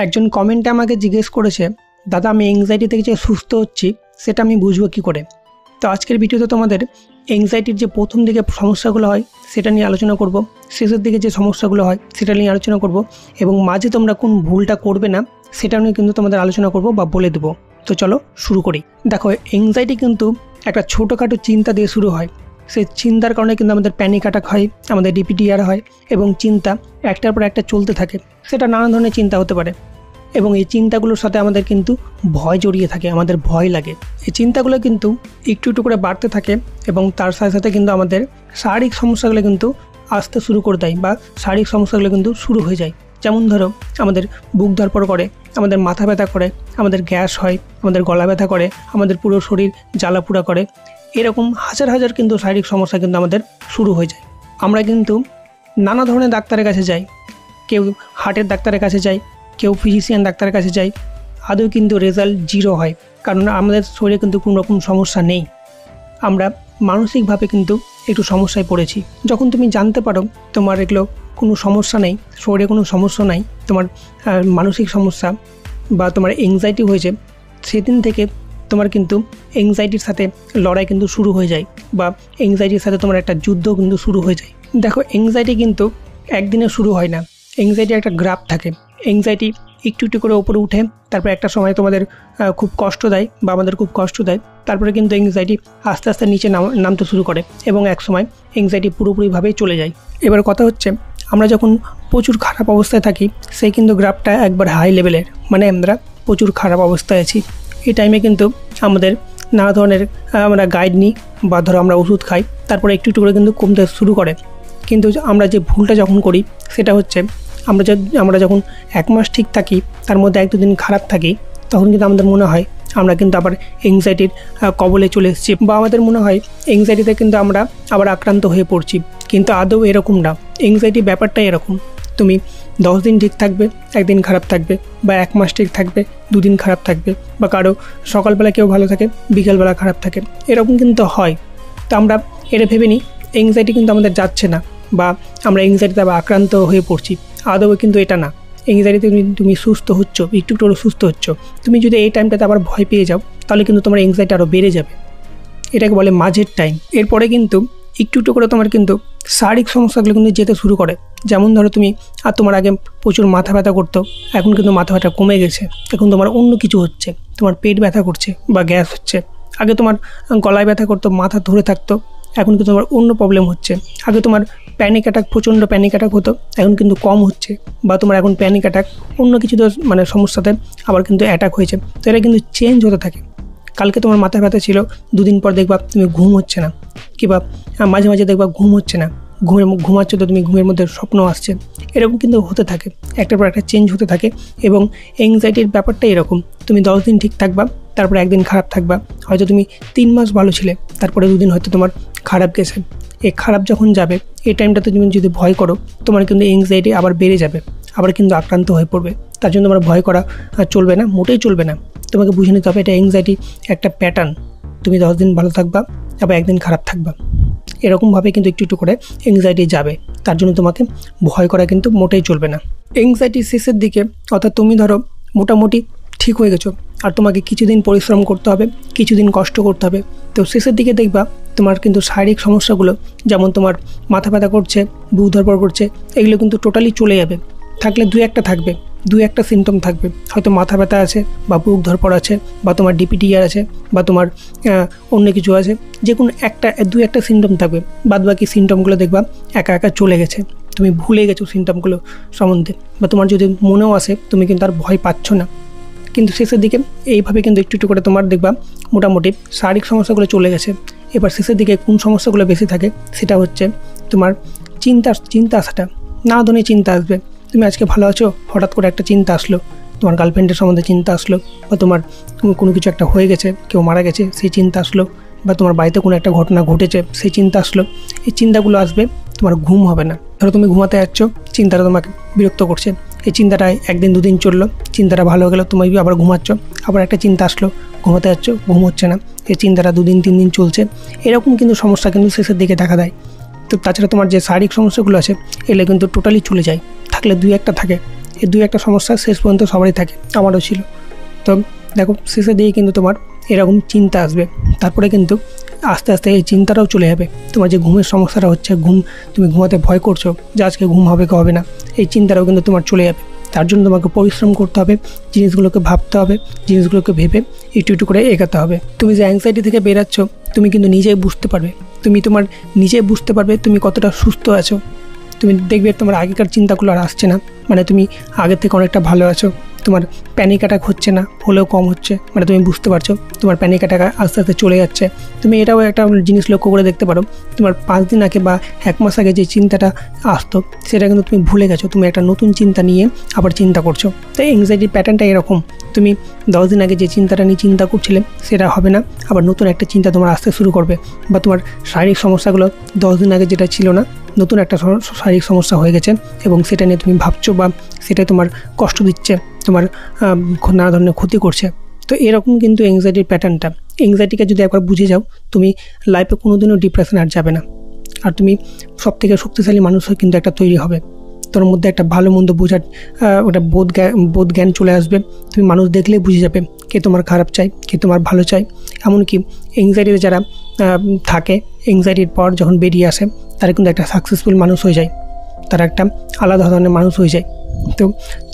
একজন কমেন্টে আমাকে জিজ্ঞেস করেছে, দাদা আমি এংজাইটি থেকে যে সুস্থ হচ্ছি সেটা আমি বুঝবো কী করে। তো আজকের ভিডিওতে তোমাদের এংজাইটির যে প্রথম দিকে সমস্যাগুলো হয় সেটা নিয়ে আলোচনা করব, শেষের দিকে যে সমস্যাগুলো হয় সেটা নিয়ে আলোচনা করব, এবং মাঝে তোমরা কোন ভুলটা করবে না সেটা নিয়ে কিন্তু তোমাদের আলোচনা করব বা বলে দেবো। তো চলো শুরু করি। দেখো, এংজাইটি কিন্তু একটা ছোটোখাটো চিন্তা দিয়ে শুরু হয়। সেই চিন্তার কারণে কিন্তু আমাদের প্যানিক অ্যাটাক হয়, আমাদের ডিপিটিআর হয়, এবং চিন্তা একটার পর একটা চলতে থাকে। সেটা নানা ধরনের চিন্তা হতে পারে, এবং এই চিন্তাগুলোর সাথে আমাদের কিন্তু ভয় জড়িয়ে থাকে, আমাদের ভয় লাগে। এই চিন্তাগুলো কিন্তু একটু একটু করে বাড়তে থাকে, এবং তার সাথে সাথে কিন্তু আমাদের শারীরিক সমস্যাগুলো কিন্তু আসতে শুরু করে দেয়, বা শারীরিক সমস্যাগুলো কিন্তু শুরু হয়ে যায়। যেমন ধরো, আমাদের বুক ধড়ফড় করে, আমাদের মাথা ব্যথা করে, আমাদের গ্যাস হয়, আমাদের গলা ব্যথা করে, আমাদের পুরো শরীর জ্বালাপোড়া করে। এরকম হাজার হাজার কিন্তু শারীরিক সমস্যা কিন্তু আমাদের শুরু হয়ে যায়। আমরা কিন্তু নানা ধরনের ডাক্তারের কাছে যাই, কেউ হার্টের ডাক্তারের কাছে যায়, কেউ ফিজিশিয়ান ডাক্তারের কাছে যাই, আদৌ কিন্তু রেজাল্ট জিরো হয়, কারণ আমাদের শরীরে কিন্তু কোনো রকম সমস্যা নেই। আমরা মানসিকভাবে কিন্তু একটু সমস্যায় পড়েছি। যখন তুমি জানতে পারো তোমার এগুলো কোনো সমস্যা নেই, শরীরে কোনো সমস্যা নাই, তোমার মানসিক সমস্যা বা তোমার এংজাইটি হয়েছে, সেদিন থেকে তোমার কিন্তু এংজাইটির সাথে লড়াই কিন্তু শুরু হয়ে যায়, বা এংজাইটির সাথে তোমার একটা যুদ্ধ কিন্তু শুরু হয়ে যায়। দেখো, এংজাইটি কিন্তু একদিনে শুরু হয় না। এংজাইটি একটা গ্রাফ থাকে। এংজাইটি একটু একটু করে ওপরে উঠে, তারপরে একটা সময় তোমাদের খুব কষ্ট দেয় বা আমাদের খুব কষ্ট দেয়, তারপরে কিন্তু এংজাইটি আস্তে আস্তে নিচে নামতে শুরু করে, এবং এক সময় এংজাইটি পুরোপুরিভাবেই চলে যায়। এবার কথা হচ্ছে, আমরা যখন প্রচুর খারাপ অবস্থায় থাকি সেই কিন্তু গ্রাফটা একবার হাই লেভেলের, মানে আমরা প্রচুর খারাপ অবস্থায় আছি। এই টাইমে কিন্তু আমাদের নানা ধরনের আমরা গাইড নিই, বা ধরো আমরা ওষুধ খাই, তারপরে একটু একটু করে কিন্তু কমতে শুরু করে। কিন্তু আমরা যে ভুলটা যখন করি সেটা হচ্ছে, আমরা যখন এক মাস ঠিক থাকি, তার মধ্যে এক দুদিন খারাপ থাকি, তখন কিন্তু আমাদের মনে হয় আমরা কিন্তু আবার এংজাইটির কবলে চলে এসেছি, বা আমাদের মনে হয় এংজাইটিতে কিন্তু আমরা আবার আক্রান্ত হয়ে পড়ছি। কিন্তু আদৌ এরকম না। এংজাইটি ব্যাপারটাই এরকম, তুমি 10 দিন ঠিক থাকবে, একদিন খারাপ থাকবে, বা এক মাস ঠিক থাকবে, দুদিন খারাপ থাকবে, বা কারো সকালবেলা কেউ ভালো থাকে, বিকেলবেলা খারাপ থাকে, এরকম কিন্তু হয়। তো আমরা এটা ভেবে নিই এংজাইটি কিন্তু আমাদের যাচ্ছে না, বা আমরা এংজাইটিতে আবার আক্রান্ত হয়ে পড়ছি। আদৌ কিন্তু এটা না। এংজাইটিতে তুমি সুস্থ হচ্ছ, একটু একটু সুস্থ হচ্ছ। তুমি যদি এই টাইমটাতে আবার ভয় পেয়ে যাও, তাহলে কিন্তু তোমার এংজাইটি আরও বেড়ে যাবে। এটাকে বলে মাঝের টাইম। এরপরে কিন্তু একটু একটু করে তোমার কিন্তু শারীরিক সমস্যাগুলো কিন্তু যেতে শুরু করে। যেমন ধরো, তোমার আগে প্রচুর মাথা ব্যথা করতো, এখন কিন্তু মাথা ব্যথা কমে গেছে, এখন তোমার অন্য কিছু হচ্ছে, তোমার পেট ব্যথা করছে বা গ্যাস হচ্ছে। আগে তোমার গলায় ব্যথা করতো, মাথা ধরে থাকতো, এখন কিন্তু তোমার অন্য প্রবলেম হচ্ছে। আগে তোমার প্যানিক অ্যাটাক, প্রচণ্ড প্যানিক অ্যাটাক হতো, এখন কিন্তু কম হচ্ছে, বা তোমার এখন প্যানিক অ্যাটাক অন্য কিছু মানে সমস্যাতে আবার কিন্তু অ্যাটাক হয়েছে। তো এটা কিন্তু চেঞ্জ হতে থাকে। কালকে তোমার মাথা ব্যথা ছিল, দুদিন পর দেখবা তুমি ঘুম হচ্ছে না, কিংবা মাঝে মাঝে দেখবা ঘুম হচ্ছে না, ঘুমাচ্ছ তো তুমি ঘুমের মধ্যে স্বপ্ন আসছে। এরকম কিন্তু হতে থাকে, একটার পর একটা চেঞ্জ হতে থাকে। এবং এংজাইটির ব্যাপারটা এরকম, তুমি 10 দিন ঠিক থাকবা, তারপরে একদিন খারাপ থাকবা। হয়তো তুমি 3 মাস ভালো ছিলে, তারপরে 2 দিন হয়তো তোমার খারাপ গেছে। এই খারাপ যখন যাবে, এই টাইমটাতে তুমি যদি ভয় করো, তোমার কিন্তু এংজাইটি আবার বেড়ে যাবে, আবার কিন্তু আক্রান্ত হয়ে পড়বে। তার জন্য তোমার ভয় করা চলবে না, মোটেই চলবে না। তোমাকে বুঝে নিতে হবে এটা এংজাইটি একটা প্যাটার্ন। তুমি 10 দিন ভালো থাকবা, আবার একদিন খারাপ থাকবা, এরকমভাবে কিন্তু একটু একটু করে এংজাইটি যাবে। তার জন্য তোমাকে ভয় করা কিন্তু মোটেই চলবে না। এংজাইটির শেষের দিকে, অর্থাৎ তুমি ধরো মোটামুটি ঠিক হয়ে গেছো, আর তোমাকে কিছুদিন পরিশ্রম করতে হবে, কিছুদিন কষ্ট করতে হবে। তো শেষের দিকে দেখবা তোমার কিন্তু শারীরিক সমস্যাগুলো, যেমন তোমার মাথা ব্যথা করছে, বুক ধড়ফড় করছে, এগুলো কিন্তু টোটালি চলে যাবে। থাকলে 2-1টা থাকবে, 2-1টা সিমটম থাকবে। হয়তো মাথা ব্যথা আছে, বা বুক ধড়ফড় আছে, বা তোমার ডিপিটিআর আছে, বা তোমার অন্য কিছু আছে। যে কোনো 2-1টা সিমটম থাকবে, বাদবাকি সিমটমগুলো দেখবা একা একা চলে গেছে, তুমি ভুলে গেছো সিমটমগুলো সম্বন্ধে, বা তোমার যদি মনেও আসে তুমি কিন্তু আর ভয় পাচ্ছ না। কিন্তু শেষের দিকে এইভাবে কিন্তু একটু একটু করে তোমার দেখবা মোটামুটি শারীরিক সমস্যাগুলো চলে গেছে। এবার শেষের দিকে কোন সমস্যাগুলো বেশি থাকে সেটা হচ্ছে তোমার চিন্তা আসাটা। নানা ধরনের চিন্তা আসবে। তুমি আজকে ভালো আছো, হঠাৎ করে একটা চিন্তা আসলো, তোমার গার্লফ্রেন্ডের সম্বন্ধে চিন্তা আসলো, বা তোমার কোনো কিছু একটা হয়ে গেছে, কেউ মারা গেছে সেই চিন্তা আসলো, বা তোমার বাড়িতে কোনো একটা ঘটনা ঘটেছে সেই চিন্তা আসলো। এই চিন্তাগুলো আসবে, তোমার ঘুম হবে না। ধরো তুমি ঘুমাতে যাচ্ছ, চিন্তাটা তোমাকে বিরক্ত করছে, এই চিন্তাটা 1 দিন 2 দিন চললো, চিন্তাটা ভালো হয়ে গেলো, তুমি আবার ঘুমাচ্ছ, আবার একটা চিন্তা আসলো, ঘুমাতে যাচ্ছ, ঘুম হচ্ছে না, এই চিন্তাটা 2 দিন 3 দিন চলছে। এরকম কিন্তু সমস্যা কিন্তু শেষের দিকে দেখা দেয়। তো তাছাড়া তোমার যে শারীরিক সমস্যাগুলো আছে এগুলো কিন্তু টোটালি চলে যায়। থাকলে 2-1টা থাকে, এই 2-1টা সমস্যা শেষ পর্যন্ত সবারই থাকে, আমারও ছিল। তো দেখো শেষের দিকে কিন্তু তোমার এরকম চিন্তা আসবে, তারপরে কিন্তু আস্তে আস্তে এই চিন্তাটাও চলে যাবে। তোমার যে ঘুমের সমস্যাটা হচ্ছে, তুমি ঘুমাতে ভয় করছো যে আজকে ঘুম হবে কি হবে না, এই চিন্তাটাও কিন্তু তোমার চলে যাবে। তার জন্য তোমাকে পরিশ্রম করতে হবে, জিনিসগুলোকে ভাবতে হবে, জিনিসগুলোকে ভেবে একটু একটু করে এগোতে হবে। তুমি যে অ্যাংজাইটি থেকে বেরাচ্ছ তুমি কিন্তু নিজেই বুঝতে পারবে, তুমি নিজেই বুঝতে পারবে তুমি কতটা সুস্থ আছো। তুমি দেখবে তোমার আগেকার চিন্তাগুলো আর আসছে না, মানে তুমি আগের থেকে অনেকটা ভালো আছো, তোমার প্যানিক অ্যাটাক হচ্ছে না, হলেও কম হচ্ছে, মানে তুমি বুঝতে পারছো তোমার প্যানিক অ্যাটাক আস্তে আস্তে চলে যাচ্ছে। তুমি এটাও একটা জিনিস লক্ষ্য করে দেখতে পারো, তোমার 5 দিন আগে বা 1 মাস আগে যে চিন্তাটা আসতো সেটা কিন্তু তুমি ভুলে গেছো, তুমি একটা নতুন চিন্তা নিয়ে আবার চিন্তা করছো। তাই অ্যাংজাইটির প্যাটার্নটা এরকম, তুমি 10 দিন আগে যে চিন্তাটা নিয়ে চিন্তা করছিলে সেটা হবে না, আবার নতুন একটা চিন্তা তোমার আসতে শুরু করবে, বা তোমার শারীরিক সমস্যাগুলো 10 দিন আগে যেটা ছিল না নতুন একটা শারীরিক সমস্যা হয়ে গেছে এবং সেটা নিয়ে তুমি ভাবছো বা সেটাই তোমার কষ্ট দিচ্ছে, তোমার নানা ধরনের ক্ষতি করছে। তো এরকম কিন্তু অ্যাংজাইটির প্যাটার্নটা। অ্যাংজাইটিকে যদি একবার বুঝে যাও তুমি লাইফে কোনোদিনও ডিপ্রেশন আর যাবে না, আর তুমি সবথেকে শক্তিশালী মানুষ হয়ে কিন্তু একটা তৈরি হবে। তোর মধ্যে একটা ভালো মন্দ বোঝার ওটা বোধ জ্ঞান চলে আসবে। তুমি মানুষ দেখলেই বুঝে যাবে কে তোমার খারাপ চাই, কে তোমার ভালো চাই। এমনকি অ্যাংজাইটিতে যারা থাকে, অ্যাংজাইটির পর যখন বেরিয়ে আসে তারা কিন্তু একটা সাকসেসফুল মানুষ হয়ে যায়, তারা একটা আলাদা ধরনের মানুষ হয়ে যায়। তো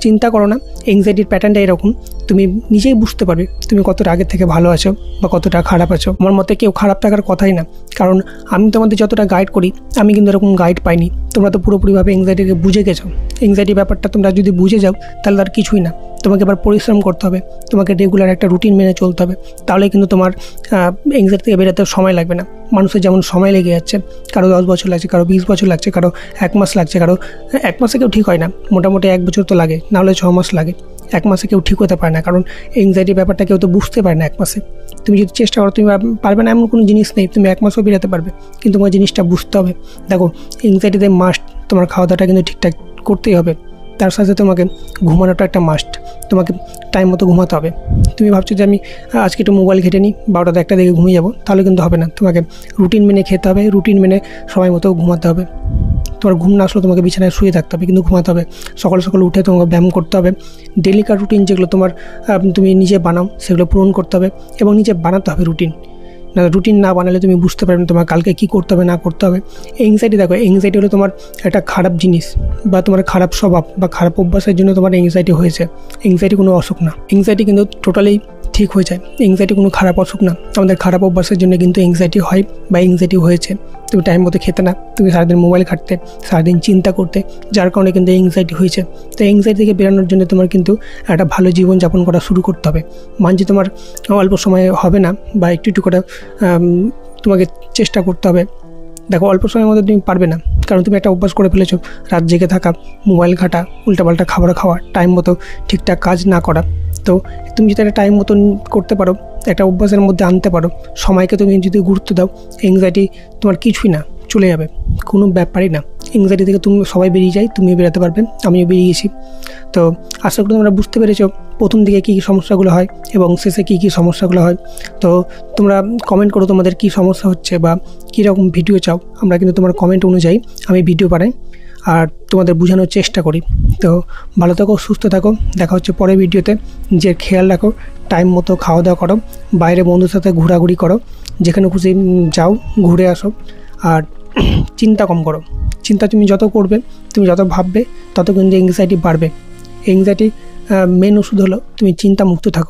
চিন্তা করো না, অ্যাংজাইটির প্যাটার্নটা এরকম, তুমি নিজেই বুঝতে পারবে তুমি কতটা আগের থেকে ভালো আছো বা কতটা খারাপ আছো। আমার মতে কেউ খারাপ থাকার কথাই না, কারণ আমি তোমাদের যতটা গাইড করি আমি কিন্তু এরকম গাইড পাইনি। তোমরা তো পুরোপুরিভাবে অ্যাংজাইটিকে বুঝে গেছো। অ্যাংজাইটি ব্যাপারটা তোমরা যদি বুঝে যাও তাহলে তার কিছুই না, তোমাকে এবার পরিশ্রম করতে হবে, তোমাকে রেগুলার একটা রুটিন মেনে চলতে হবে, তাহলে কিন্তু তোমার অ্যাংজাইটি থেকে বেরোতে সময় লাগবে না। মানুষের যেমন সময় লেগে যাচ্ছে, কারো 10 বছর লাগছে, কারো 20 বছর লাগছে, কারো 1 মাস লাগছে, কারো 1 মাসে কেউ ঠিক হয় না, মোটামুটি 1 বছর তো লাগে, নাহলে 6 মাস লাগে। 1 মাসে কেউ ঠিক হতে পারে না, কারণ অ্যাংজাইটি ব্যাপারটা কেউ তো বুঝতে পারে না 1 মাসে। তুমি যদি চেষ্টা করো তুমি পারবে না, এমন কোনো জিনিস নেই, তুমি 1 মাসও বেরোতে পারবে, কিন্তু তোমার জিনিসটা বুঝতে হবে। দেখো অ্যাংজাইটিতে মাস্ট তোমার খাওয়া দাওয়াটা কিন্তু ঠিকঠাক করতেই হবে, তার সাথে তোমাকে ঘুমানোটা একটা মাস্ট, তোমাকে টাইম মতো ঘুমাতে হবে। তুমি ভাবছো যে আমি আজকে একটু মোবাইল ঘেটে নিই, 12টা 1টা দিকে ঘুমিয়ে যাবো, তাহলে কিন্তু হবে না। তোমাকে রুটিন মেনে খেতে হবে, রুটিন মেনে সময় মতো ঘুমাতে হবে। তোমার ঘুম না আসলেও তোমাকে বিছানায় শুয়ে থাকতে হবে, কিন্তু ঘুমাতে হবে। সকাল সকাল উঠে তোমাকে ব্যায়াম করতে হবে, ডেলিকার রুটিন যেগুলো তোমার তুমি নিজে বানাও সেগুলো পূরণ করতে হবে, এবং নিজে বানাতে হবে রুটিন। না রুটিন না বানালে তুমি বুঝতে পারবে না তোমার কালকে কী করতে হবে না করতে হবে। অ্যাংজাইটি দেখো, অ্যাংজাইটি হলো তোমার একটা খারাপ জিনিস বা তোমার খারাপ স্বভাব বা খারাপ অভ্যাসের জন্য তোমার অ্যাংজাইটি হয়েছে। অ্যাংজাইটি কোনো অসুখ না, অ্যাংজাইটি কিন্তু টোটালি ঠিক হয়ে যায়। অ্যাংজাইটি কোনো খারাপ অসুখ না, আমাদের খারাপ অভ্যাসের জন্য কিন্তু অ্যাংজাইটি হয় বা অ্যাংজাইটি হয়েছে। তুমি টাইম মতো খেতে না, তুমি সারাদিন মোবাইল ঘাঁটতে, সারাদিন চিন্তা করতে, যার কারণে কিন্তু অ্যাংজাইটি হয়েছে। তো অ্যাংজাইটি থেকে বেরোনোর জন্য তোমার কিন্তু একটা ভালো জীবনযাপন করা শুরু করতে হবে। মানছি তোমার অল্প সময়ে হবে না, বা একটু একটু করে তোমাকে চেষ্টা করতে হবে। দেখো অল্প সময়ের মধ্যে তুমি পারবে না, কারণ তুমি একটা অভ্যাস করে ফেলেছো রাত জেগে থাকা, মোবাইল ঘাঁটা, উল্টাপাল্টা খাবার খাওয়া, টাইম মতো ঠিকঠাক কাজ না করা। তো তুমি যদি একটা টাইম মতন করতে পারো, একটা অভ্যাসের মধ্যে আনতে পারো, সময়কে তুমি যদি গুরুত্ব দাও, অ্যাংজাইটি তোমার কিছুই না, চলে যাবে, কোনো ব্যাপারই না। অ্যাংজাইটি থেকে তুমি সবাই বেরিয়ে যায়, তুমিও বেরোতে পারবে, আমিও বেরিয়েছি। তো আশা করি তোমরা বুঝতে পেরেছো প্রথম দিকে কী কী সমস্যাগুলো হয় এবং শেষে কী কী সমস্যাগুলো হয়। তো তোমরা কমেন্ট করো তোমাদের কী সমস্যা হচ্ছে বা কীরকম ভিডিও চাও, আমরা কিন্তু তোমার কমেন্ট অনুযায়ী আমি ভিডিও বানাই আর তোমাদের বোঝানোর চেষ্টা করি। তো ভালো থাকো, সুস্থ থাকো, দেখা হচ্ছে পরের ভিডিওতে। নিজের খেয়াল রাখো, টাইম মতো খাওয়া দাওয়া করো, বাইরে বন্ধুর সাথে ঘোরাঘুরি করো, যেখানে খুশি যাও, ঘুরে আসো, আর চিন্তা কম করো। চিন্তা তুমি যত করবে, তুমি যত ভাববে, তত কিন্তু অ্যাংজাইটি বাড়বে। অ্যাংজাইটি মেন ওষুধ হলো তুমি চিন্তা মুক্ত থাকো।